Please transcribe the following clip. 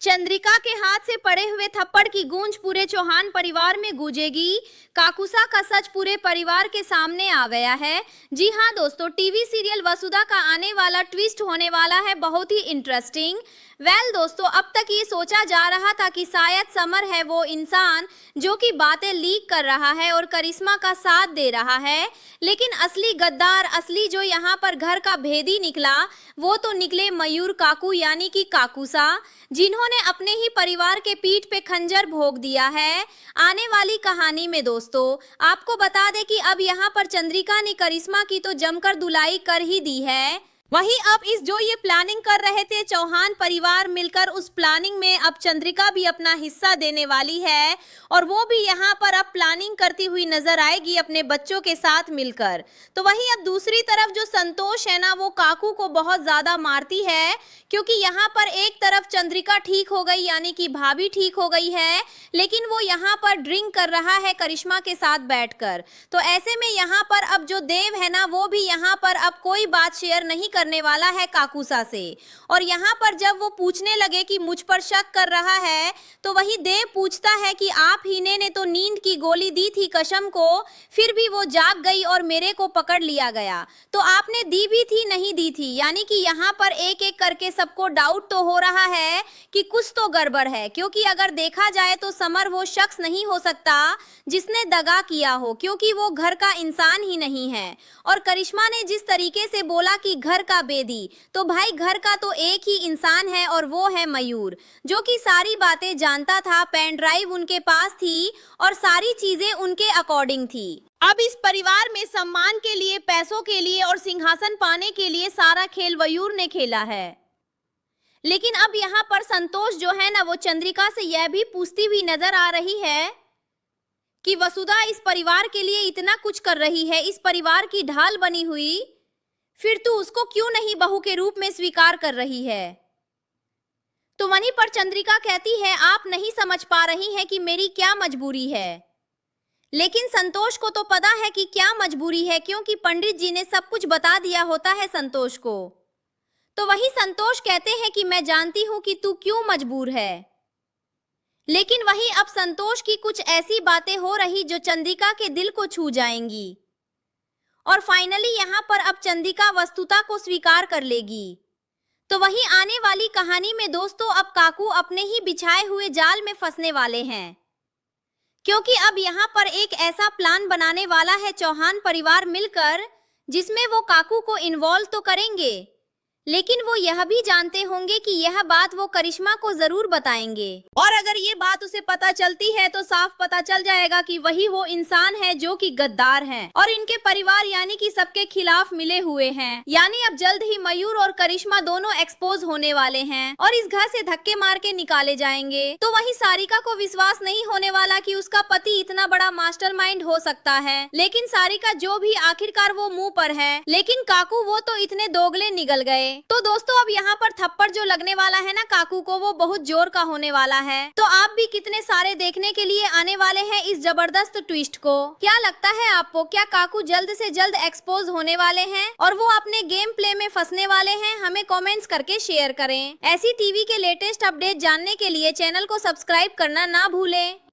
चंद्रिका के हाथ से पड़े हुए थप्पड़ की गूंज पूरे चौहान परिवार में गूंजेगी। काकुसा का सच पूरे परिवार के सामने आ गया है। जी हां दोस्तों, टीवी सीरियल वसुधा का आने वाला ट्विस्ट होने वाला है बहुत ही इंटरेस्टिंग। दोस्तों, अब तक ये सोचा जा रहा था कि शायद समर है वो इंसान जो कि बातें लीक कर रहा है और करिश्मा का साथ दे रहा है, लेकिन असली गद्दार, असली जो यहाँ पर घर का भेदी निकला, वो तो निकले मयूर काकू यानी कि काकुसा, जिन्होंने अपने ही परिवार के पीठ पे खंजर भोंक दिया है। आने वाली कहानी में दोस्तों आपको बता दें कि अब यहाँ पर चंद्रिका ने करिश्मा की तो जमकर धुलाई कर ही दी है। वहीं अब इस जो ये प्लानिंग कर रहे थे चौहान परिवार मिलकर, उस प्लानिंग में अब चंद्रिका भी अपना हिस्सा देने वाली है और वो भी यहाँ पर अब प्लानिंग करती हुई नजर आएगी अपने बच्चों के साथ मिलकर। तो वहीं अब दूसरी तरफ जो संतोष है ना, वो काकू को बहुत ज्यादा मारती है, क्योंकि यहाँ पर एक तरफ चंद्रिका ठीक हो गई यानी कि भाभी ठीक हो गई है, लेकिन वो यहाँ पर ड्रिंक कर रहा है करिश्मा के साथ बैठकर। तो ऐसे में यहाँ पर अब जो देव है ना, वो भी यहाँ पर अब कोई बात शेयर नहीं करने वाला है काकुसा से। और यहाँ पर जब वो पूछने लगे कि मुझ पर शक कर रहा है, तो वही देव पूछता है कि आप ही ने तो नींद की गोली दी थी कसम को, फिर भी वो जाग गई और मेरे को पकड़ लिया गया, तो आपने दी भी थी नहीं दी थी। यानी कि यहाँ पर एक एक करके सबको डाउट तो हो रहा है कि कुछ तो गड़बड़ है, क्योंकि अगर देखा जाए तो समर वो शख्स नहीं हो सकता जिसने दगा किया हो, क्योंकि वो घर का इंसान ही नहीं है। और करिश्मा ने जिस तरीके से बोला कि घर का बेदी, तो भाई घर का तो एक ही इंसान है और वो है मयूर, जो कि सारी बातें जानता था, पेन ड्राइव उनके पास थी और सारी चीजें उनके अकॉर्डिंग थी। अब इस परिवार में सम्मान के लिए, पैसों के लिए और सिंहासन पाने के लिए सारा खेल मयूर ने खेला है। लेकिन अब यहाँ पर संतोष जो है ना, वो चंद्रिका से यह भी पूछती हुई नजर आ रही है कि वसुधा इस परिवार के लिए इतना कुछ कर रही है, इस परिवार की ढाल बनी हुई, फिर तू उसको क्यों नहीं बहू के रूप में स्वीकार कर रही है। तो वहीं पर चंद्रिका कहती है, आप नहीं समझ पा रही हैं कि मेरी क्या मजबूरी है। लेकिन संतोष को तो पता है कि क्या मजबूरी है, क्योंकि पंडित जी ने सब कुछ बता दिया होता है संतोष को। तो वही संतोष कहते हैं कि मैं जानती हूं कि तू क्यों मजबूर है। लेकिन वही अब संतोष की कुछ ऐसी बातें हो रही जो चंद्रिका के दिल को छू जाएंगी और फाइनली यहाँ पर अब चंद्रिका वस्तुता को स्वीकार कर लेगी। तो वही आने वाली कहानी में दोस्तों अब काकू अपने ही बिछाए हुए जाल में फंसने वाले हैं, क्योंकि अब यहाँ पर एक ऐसा प्लान बनाने वाला है चौहान परिवार मिलकर, जिसमें वो काकू को इन्वॉल्व तो करेंगे, लेकिन वो यह भी जानते होंगे कि यह बात वो करिश्मा को जरूर बताएंगे। और अगर ये बात उसे पता चलती है तो साफ पता चल जाएगा कि वही वो इंसान है जो कि गद्दार हैं और इनके परिवार यानी कि सबके खिलाफ मिले हुए हैं। यानी अब जल्द ही मयूर और करिश्मा दोनों एक्सपोज होने वाले हैं और इस घर से धक्के मार के निकाले जाएंगे। तो वही सारिका को विश्वास नहीं होने वाला कि उसका पति इतना बड़ा मास्टरमाइंड हो सकता है, लेकिन सारिका जो भी आखिरकार वो मुंह पर है, लेकिन काकू वो तो इतने दोगले निकल गए। तो दोस्तों अब यहाँ पर थप्पड़ जो लगने वाला है ना काकू को, वो बहुत जोर का होने वाला है। तो आप भी कितने सारे देखने के लिए आने वाले हैं इस जबरदस्त ट्विस्ट को। क्या लगता है आपको, क्या काकू जल्द से जल्द एक्सपोज होने वाले हैं और वो अपने गेम प्ले में फंसने वाले हैं? हमें कमेंट्स करके शेयर करें। ऐसी टीवी के लेटेस्ट अपडेट जानने के लिए चैनल को सब्सक्राइब करना ना भूलें।